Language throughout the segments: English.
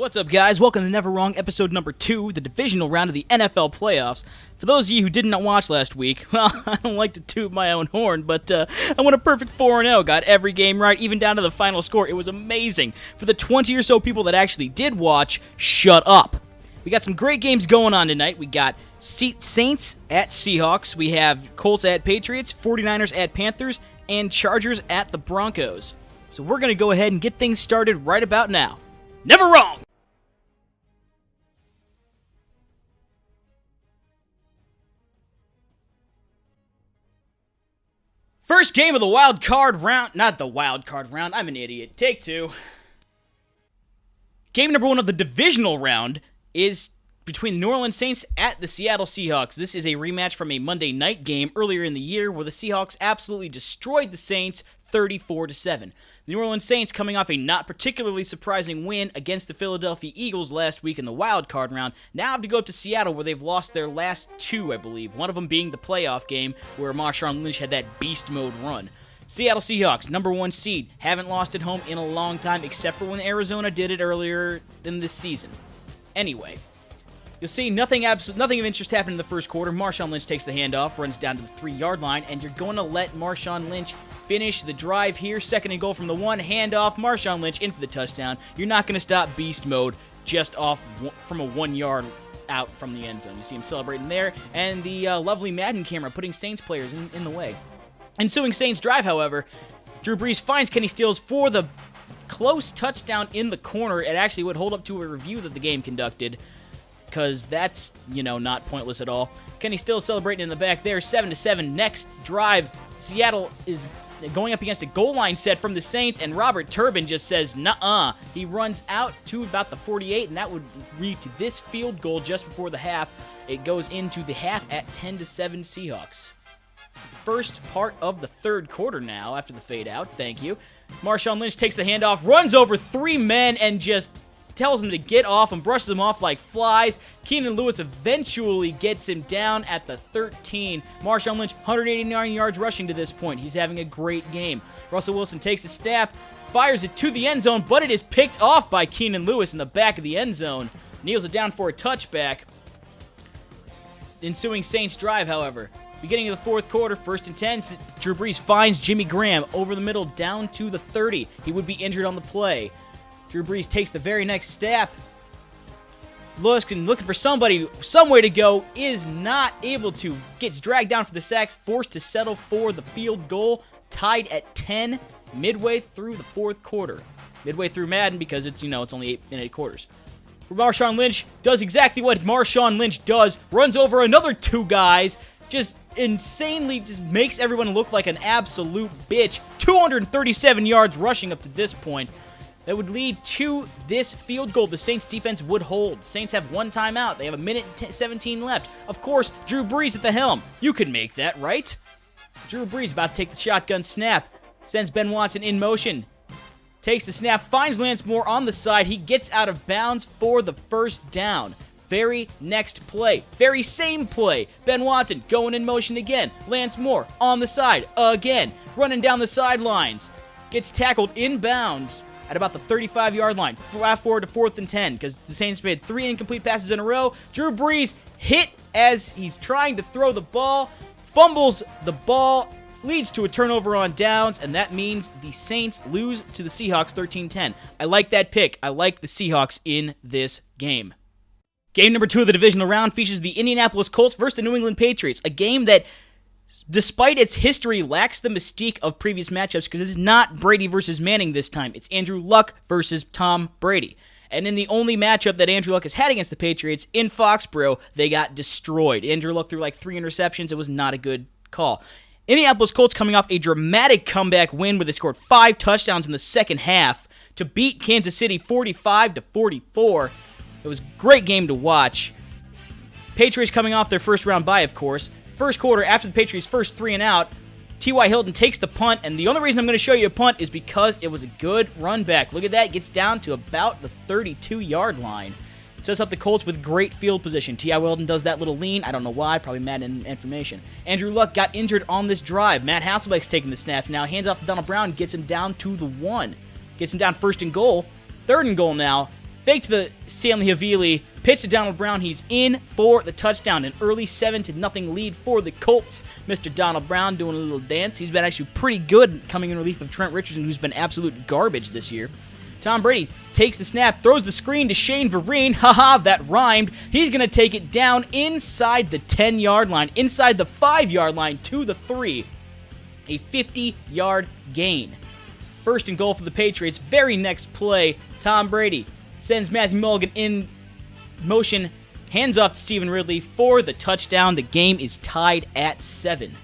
What's up, guys? Welcome to Never Wrong, episode number 2, the divisional round of the NFL playoffs. For those of you who did not watch last week, well, I don't like to toot my own horn, but I went a perfect 4-0, got every game right, even down to the final score. It was amazing. For the 20 or so people that actually did watch, shut up. We got some great games going on tonight. We got Saints at Seahawks, we have Colts at Patriots, 49ers at Panthers, and Chargers at the Broncos. So we're going to go ahead and get things started right about now. Never wrong! First game of the wild card round. Not the wild card round. I'm an idiot. Take two. Game number 1 of the divisional round is between the New Orleans Saints at the Seattle Seahawks. This is a rematch from a Monday night game earlier in the year where the Seahawks absolutely destroyed the Saints 34-7. The New Orleans Saints coming off a not particularly surprising win against the Philadelphia Eagles last week in the wild card round. Now have to go up to Seattle where they've lost their last 2, I believe. One of them being the playoff game where Marshawn Lynch had that beast mode run. Seattle Seahawks, number 1 seed, haven't lost at home in a long time except for when Arizona did it earlier in this season. Anyway, you'll see nothing of interest happen in the first quarter. Marshawn Lynch takes the handoff, runs down to the 3-yard line, and you're going to let Marshawn Lynch finish the drive here. 2nd and goal from the 1, handoff, Marshawn Lynch in for the touchdown. You're not going to stop beast mode just off from a 1-yard out from the end zone. You see him celebrating there, and the lovely Madden camera putting Saints players in the way. Ensuing Saints drive, however, Drew Brees finds Kenny Stills for the close touchdown in the corner. It actually would hold up to a review that the game conducted, because that's, not pointless at all. Kenny Stills celebrating in the back there, 7-7. Next drive, Seattle is going up against a goal line set from the Saints, and Robert Turbin just says, nuh-uh. He runs out to about the 48, and that would lead to this field goal just before the half. It goes into the half at 10-7 Seahawks. First part of the third quarter now, after the fade out, thank you. Marshawn Lynch takes the handoff, runs over 3 men, and just tells him to get off and brushes him off like flies. Keenan Lewis eventually gets him down at the 13. Marshawn Lynch, 189 yards rushing to this point. He's having a great game. Russell Wilson takes the snap, fires it to the end zone, but it is picked off by Keenan Lewis in the back of the end zone. Kneels it down for a touchback. Ensuing Saints drive, however. Beginning of the fourth quarter, 1st and 10, Drew Brees finds Jimmy Graham over the middle down to the 30. He would be injured on the play. Drew Brees takes the very next step. Looking for some way to go, is not able to. Gets dragged down for the sack, forced to settle for the field goal. Tied at 10 midway through the fourth quarter. Midway through Madden because it's only 8 quarters. Marshawn Lynch does exactly what Marshawn Lynch does. Runs over another 2 guys. Just insanely makes everyone look like an absolute bitch. 237 yards rushing up to this point. That would lead to this field goal the Saints defense would hold. Saints have 1 timeout. They have 1:17 left. Of course, Drew Brees at the helm. You can make that, right? Drew Brees about to take the shotgun snap. Sends Ben Watson in motion. Takes the snap, finds Lance Moore on the side. He gets out of bounds for the first down. Very next play. Very same play. Ben Watson going in motion again. Lance Moore on the side again. Running down the sidelines. Gets tackled in bounds at about the 35-yard line. Fast forward to 4th and 10 because the Saints made 3 incomplete passes in a row. Drew Brees hit as he's trying to throw the ball. Fumbles the ball. Leads to a turnover on downs, and that means the Saints lose to the Seahawks 13-10. I like that pick. I like the Seahawks in this game. Game number 2 of the divisional round features the Indianapolis Colts versus the New England Patriots, a game that, despite its history, lacks the mystique of previous matchups because it's not Brady versus Manning this time. It's Andrew Luck versus Tom Brady. And in the only matchup that Andrew Luck has had against the Patriots in Foxborough, they got destroyed. Andrew Luck threw like 3 interceptions. It was not a good call. Indianapolis Colts coming off a dramatic comeback win where they scored 5 touchdowns in the second half to beat Kansas City 45-44. It was a great game to watch. Patriots coming off their first round bye, of course. First quarter, after the Patriots' first 3 and out, T.Y. Hilton takes the punt, and the only reason I'm going to show you a punt is because it was a good run back. Look at that. Gets down to about the 32-yard line. Sets up the Colts with great field position. T.I. Hilton does that little lean. I don't know why. Probably Madden information. Andrew Luck got injured on this drive. Matt Hasselbeck's taking the snaps now. Hands off to Donald Brown. Gets him down to the 1. Gets him down 1st and goal. 3rd and goal now. Fake to the Stanley Havili. Pitch to Donald Brown. He's in for the touchdown. An early 7-0 lead for the Colts. Mr. Donald Brown doing a little dance. He's been actually pretty good coming in relief of Trent Richardson, who's been absolute garbage this year. Tom Brady takes the snap, throws the screen to Shane Vereen. Haha, that rhymed. He's going to take it down inside the 10-yard line, inside the 5-yard line to the 3. A 50-yard gain. First and goal for the Patriots. Very next play, Tom Brady sends Matthew Mulligan in motion, hands off to Stephen Ridley for the touchdown. The game is tied at 7.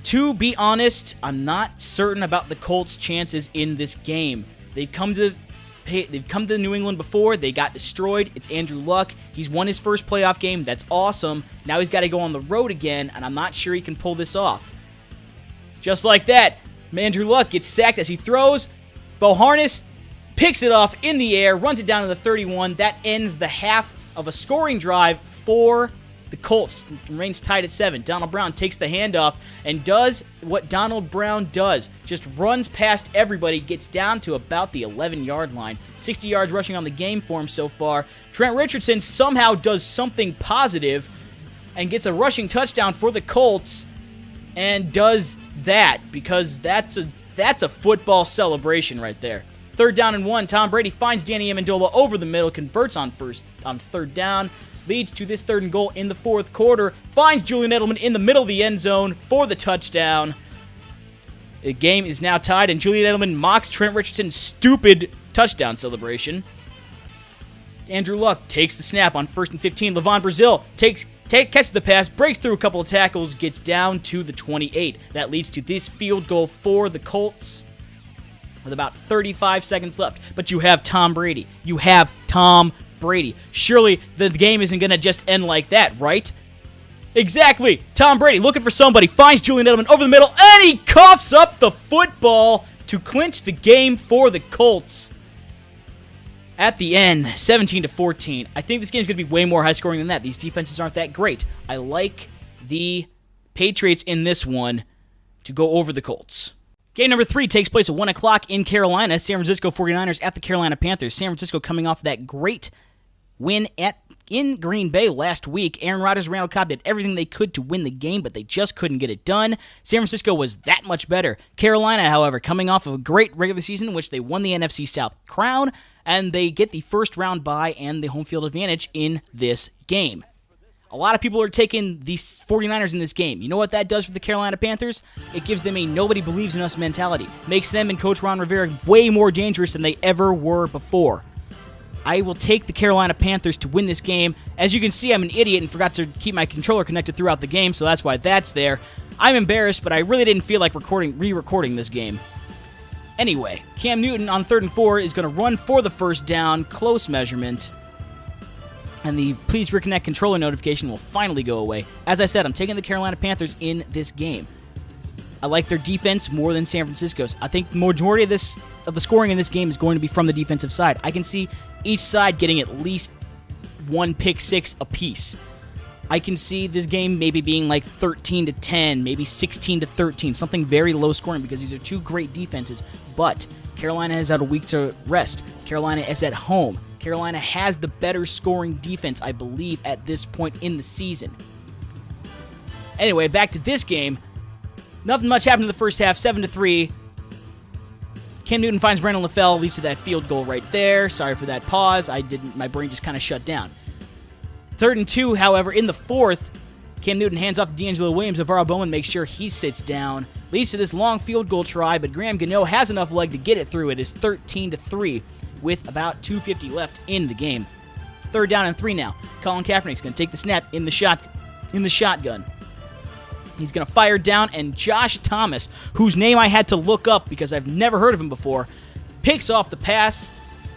To be honest, I'm not certain about the Colts' chances in this game. They've come to New England before. They got destroyed. It's Andrew Luck. He's won his first playoff game. That's awesome. Now he's got to go on the road again, and I'm not sure he can pull this off. Just like that, Andrew Luck gets sacked as he throws. Bo Harness picks it off in the air, runs it down to the 31. That ends the half of a scoring drive for the Colts. Remains tied at 7. Donald Brown takes the handoff and does what Donald Brown does. Just runs past everybody, gets down to about the 11-yard line. 60 yards rushing on the game for him so far. Trent Richardson somehow does something positive and gets a rushing touchdown for the Colts and does that because that's a football celebration right there. 3rd down and 1. Tom Brady finds Danny Amendola over the middle, converts on 3rd down. Leads to this 3rd and goal in the 4th quarter. Finds Julian Edelman in the middle of the end zone for the touchdown. The game is now tied, and Julian Edelman mocks Trent Richardson's stupid touchdown celebration. Andrew Luck takes the snap on 1st and 15. Levon Brazil catches the pass, breaks through a couple of tackles, gets down to the 28. That leads to this field goal for the Colts with about 35 seconds left. But you have Tom Brady. You have Tom Brady. Surely the game isn't going to just end like that, right? Exactly. Tom Brady looking for somebody, finds Julian Edelman over the middle, and he coughs up the football to clinch the game for the Colts. At the end, 17-14. I think this game is going to be way more high scoring than that. These defenses aren't that great. I like the Patriots in this one to go over the Colts. Game number 3 takes place at 1 o'clock in Carolina. San Francisco 49ers at the Carolina Panthers. San Francisco coming off that great win in Green Bay last week. Aaron Rodgers and Randall Cobb did everything they could to win the game, but they just couldn't get it done. San Francisco was that much better. Carolina, however, coming off of a great regular season in which they won the NFC South crown, and they get the first round bye and the home field advantage in this game. A lot of people are taking the 49ers in this game. You know what that does for the Carolina Panthers? It gives them a nobody believes in us mentality. Makes them and Coach Ron Rivera way more dangerous than they ever were before. I will take the Carolina Panthers to win this game. As you can see, I'm an idiot and forgot to keep my controller connected throughout the game, so that's why that's there. I'm embarrassed, but I really didn't feel like re-recording this game. Anyway, Cam Newton on 3rd and 4 is going to run for the first down, close measurement. And the please reconnect controller notification will finally go away. As I said, I'm taking the Carolina Panthers in this game. I like their defense more than San Francisco's. I think the majority of the scoring in this game is going to be from the defensive side. I can see each side getting at least 1 pick six apiece. I can see this game maybe being like 13-10, maybe 16-13, something very low scoring because these are two great defenses. But Carolina has had a week to rest. Carolina is at home. Carolina has the better scoring defense, I believe, at this point in the season. Anyway, back to this game. Nothing much happened in the first half, 7-3. Cam Newton finds Brandon LaFell, leads to that field goal right there. Sorry for that pause. My brain just kind of shut down. 3rd and 2, however, in the 4th, Cam Newton hands off to D'Angelo Williams. Navarro Bowman makes sure he sits down. Leads to this long field goal try, but Graham Gano has enough leg to get it through. It is 13-3 with about 2:50 left in the game. 3rd down and 3 now. Colin Kaepernick's going to take the snap in the shotgun. He's going to fire down, and Josh Thomas, whose name I had to look up because I've never heard of him before, picks off the pass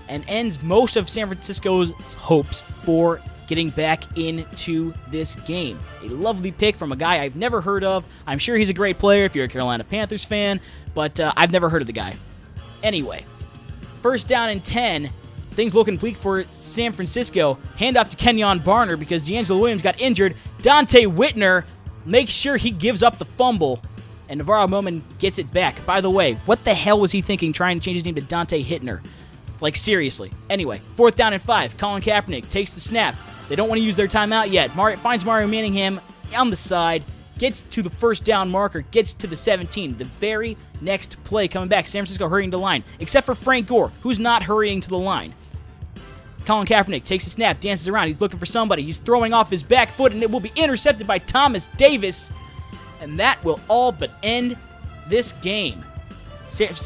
and ends most of San Francisco's hopes for getting back into this game. A lovely pick from a guy I've never heard of. I'm sure he's a great player if you're a Carolina Panthers fan, but I've never heard of the guy. Anyway, 1st down and 10. Things looking bleak for San Francisco. Handoff to Kenyon Barner because D'Angelo Williams got injured. Dante Whitner makes sure he gives up the fumble, and Navarro Bowman gets it back. By the way, what the hell was he thinking trying to change his name to Dante Hittner? Like, seriously. Anyway, 4th down and 5. Colin Kaepernick takes the snap. They don't want to use their timeout yet. Finds Mario Manningham on the side. Gets to the first down marker. Gets to the 17. The very next play coming back. San Francisco hurrying to the line. Except for Frank Gore, who's not hurrying to the line. Colin Kaepernick takes the snap, dances around. He's looking for somebody. He's throwing off his back foot, and it will be intercepted by Thomas Davis. And that will all but end this game.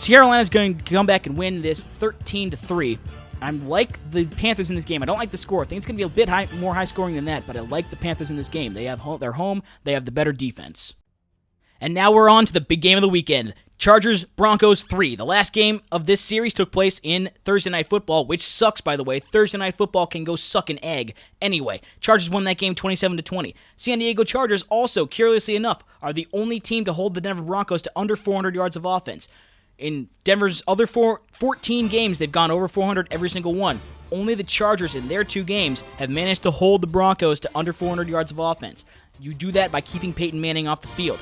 Carolina's going to come back and win this 13-3. I like the Panthers in this game. I don't like the score. I think it's going to be a bit more high scoring than that, but I like the Panthers in this game. They're home. They have the better defense. And now we're on to the big game of the weekend. Chargers-Broncos 3. The last game of this series took place in Thursday Night Football, which sucks, by the way. Thursday Night Football can go suck an egg. Anyway, Chargers won that game 27-20. San Diego Chargers also, curiously enough, are the only team to hold the Denver Broncos to under 400 yards of offense. In Denver's other 14 games, they've gone over 400 every single one. Only the Chargers in their 2 games have managed to hold the Broncos to under 400 yards of offense. You do that by keeping Peyton Manning off the field.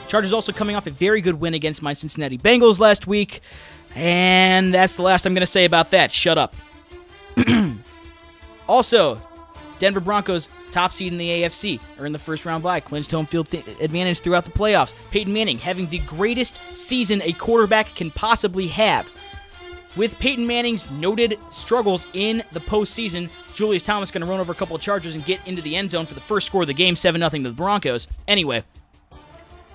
Chargers also coming off a very good win against my Cincinnati Bengals last week. And that's the last I'm going to say about that. Shut up. Also, Denver Broncos, top seed in the AFC, are in the first round bye. Clinched home field advantage throughout the playoffs. Peyton Manning having the greatest season a quarterback can possibly have. With Peyton Manning's noted struggles in the postseason, Julius Thomas going to run over a couple of Chargers and get into the end zone for the first score of the game, 7-0 to the Broncos. Anyway,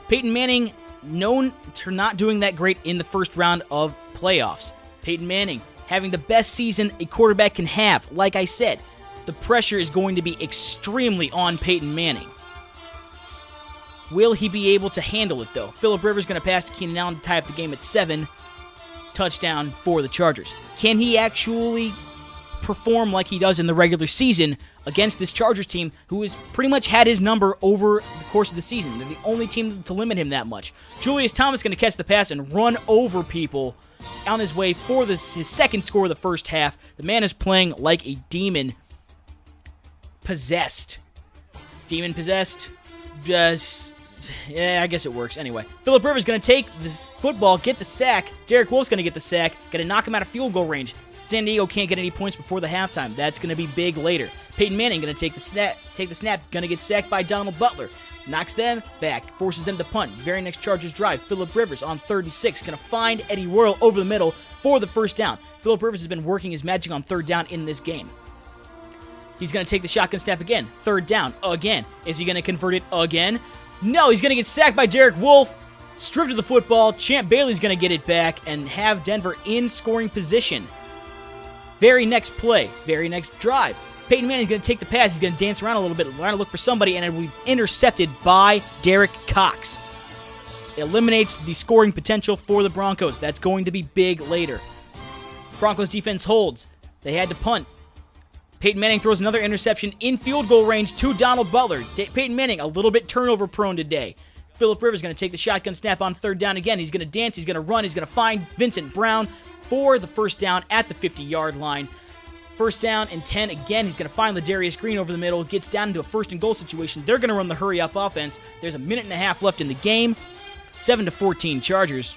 Peyton Manning, known for not doing that great in the first round of playoffs. Peyton Manning having the best season a quarterback can have. Like I said, the pressure is going to be extremely on Peyton Manning. Will he be able to handle it, though? Phillip Rivers going to pass to Keenan Allen to tie up the game at 7. Touchdown for the Chargers. Can he actually perform like he does in the regular season against this Chargers team who has pretty much had his number over the course of the season? They're the only team to limit him that much. Julius Thomas going to catch the pass and run over people on his way for his second score of the first half. The man is playing like a demon possessed. Demon possessed? Yeah, I guess it works. Anyway, Phillip Rivers going to take the football, get the sack. Derek Wolf's going to get the sack, going to knock him out of field goal range. San Diego can't get any points before the halftime. That's going to be big later. Peyton Manning going to take the snap, going to get sacked by Donald Butler. Knocks them back, forces them to punt. Very next Chargers drive, Phillip Rivers on 36, going to find Eddie Worrell over the middle for the first down. Phillip Rivers has been working his magic on 3rd down in this game. He's going to take the shotgun snap again. 3rd down again. Is he going to convert it again? No, he's going to get sacked by Derek Wolfe. Stripped of the football. Champ Bailey's going to get it back and have Denver in scoring position. Very next play. Very next drive. Peyton Manning's going to take the pass. He's going to dance around a little bit, trying to look for somebody, and it will be intercepted by Derek Cox. It eliminates the scoring potential for the Broncos. That's going to be big later. Broncos defense holds. They had to punt. Peyton Manning throws another interception in field goal range to Donald Butler. Peyton Manning a little bit turnover prone today. Phillip Rivers going to take the shotgun snap on 3rd down again. He's going to dance. He's going to run. He's going to find Vincent Brown for the first down at the 50-yard line. 1st down and 10 again. He's going to find Ladarius Green over the middle. Gets down into a 1st and goal situation. They're going to run the hurry-up offense. There's a minute and a half left in the game. 7-14 Chargers.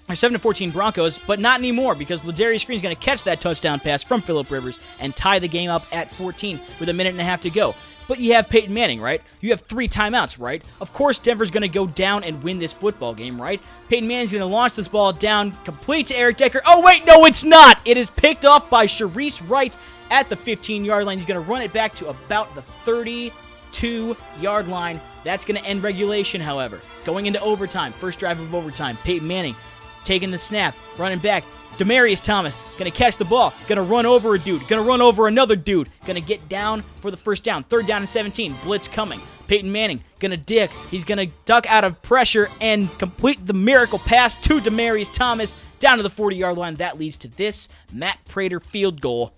Or 7-14 Broncos, but not anymore because Ladarius Green's going to catch that touchdown pass from Phillip Rivers and tie the game up at 14 with a minute and a half to go. But you have Peyton Manning, right? You have 3 timeouts, right? Of course Denver's going to go down and win this football game, right? Peyton Manning's going to launch this ball down, complete to Eric Decker. Oh, wait, no, it's not! It is picked off by Sharice Wright at the 15-yard line. He's going to run it back to about the 32-yard line. That's going to end regulation, however. Going into overtime, first drive of overtime, Peyton Manning taking the snap, running back. Demaryius Thomas going to catch the ball, going to run over a dude, going to run over another dude, going to get down for the first down. 3rd down and 17, blitz coming. Peyton Manning going to dick. He's going to duck out of pressure and complete the miracle pass to Demaryius Thomas down to the 40-yard line. That leads to this Matt Prater field goal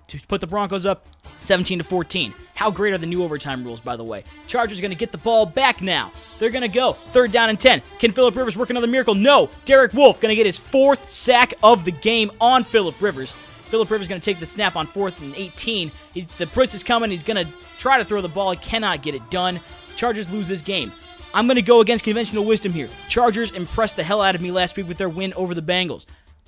to put the Broncos up 17-14. How great are the new overtime rules, by the way? Chargers are going to get the ball back now. They're going to go 3rd down and 10. Can Phillip Rivers work another miracle? No. Derek Wolfe going to get his 4th sack of the game on Phillip Rivers. Phillip Rivers going to take the snap on 4th and 18. The blitz is coming. He's going to try to throw the ball. He cannot get it done. Chargers lose this game. I'm going to go against conventional wisdom here. Chargers impressed the hell out of me last week with their win over the Bengals.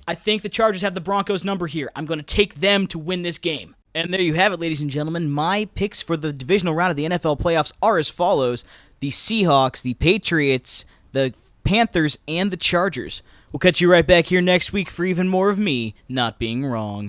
I think the Chargers have the Broncos number here. I'm going to take them to win this game. And there you have it, ladies and gentlemen. My picks for the divisional round of the NFL playoffs are as follows. The Seahawks, the Patriots, the Panthers, and the Chargers. We'll catch you right back here next week for even more of me not being wrong.